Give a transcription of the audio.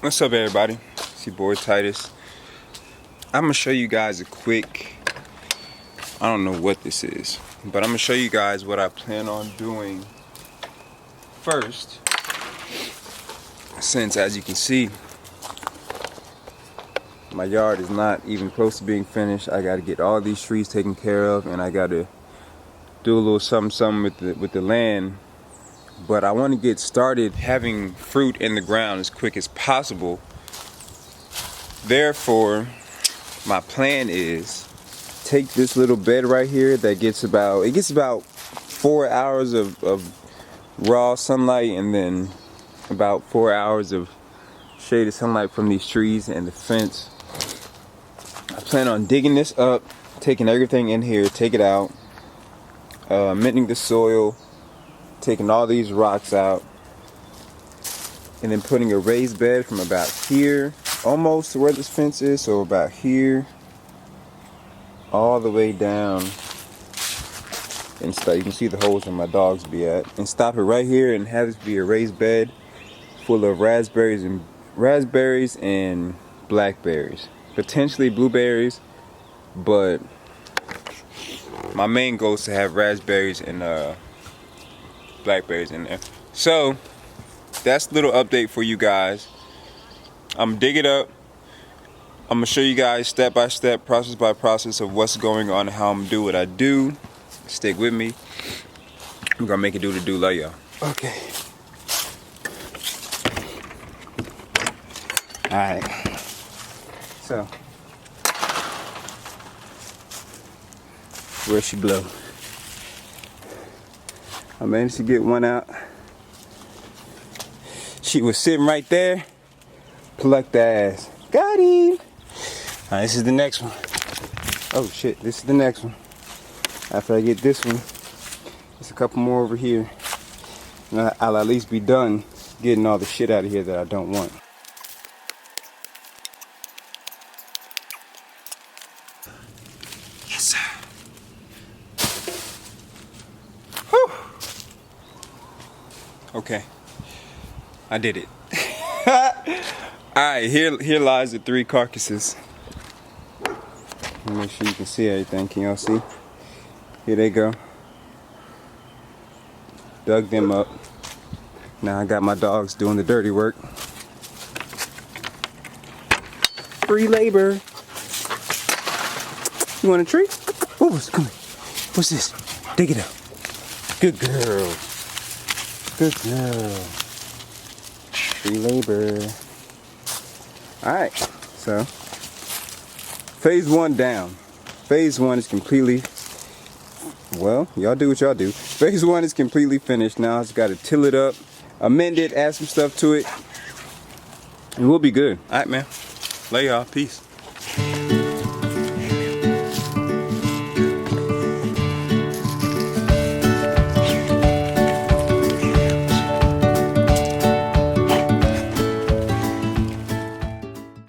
What's up, everybody? It's your boy Titus. I'm gonna show you guys a quick, I don't know what this is, but I'm gonna show you guys what I plan on doing first, since as you can see my yard is not even close to being finished. I gotta get all these trees taken care of, and I gotta do a little something with the land. But I want to get started having fruit in the ground as quick as possible. Therefore, my plan is take this little bed right here that gets about 4 hours of raw sunlight, and then about 4 hours of shaded sunlight from these trees and the fence. I plan on digging this up, taking everything in here, take it out, minting the soil, taking all these rocks out, and then putting a raised bed from about here almost to where this fence is, so about here all the way down, and start, you can see the holes where my dogs be at, and stop it right here and have this be a raised bed full of raspberries and blackberries, potentially blueberries, but my main goal is to have raspberries and blackberries in there. So that's a little update for you guys. I'm digging it up. I'm gonna show you guys step by step, process by process of what's going on and how I'm gonna do what I do. Stick with me. I'm gonna make it do the do. Love y'all. Okay. Alright. So where'd she blow? I managed to get one out. She was sitting right there. Plucked the ass. Got him. Alright, this is the next one. Oh shit, this is the next one. After I get this one, there's a couple more over here. And I'll at least be done getting all the shit out of here that I don't want. Yes, sir. Whew. Okay, I did it. Alright, here lies the 3 carcasses. Make sure you can see everything. Can y'all see? Here they go. Dug them up. Now I got my dogs doing the dirty work. Free labor. You want a treat? Oh, come here. What's this? Dig it up. Good girl. Good girl. Free labor. Alright, so phase 1 down. Phase 1 is completely, well, y'all do what y'all do. Phase 1 is completely finished. Now I just gotta till it up, amend it, add some stuff to it, and we'll be good. Alright, man. Love y'all. Peace.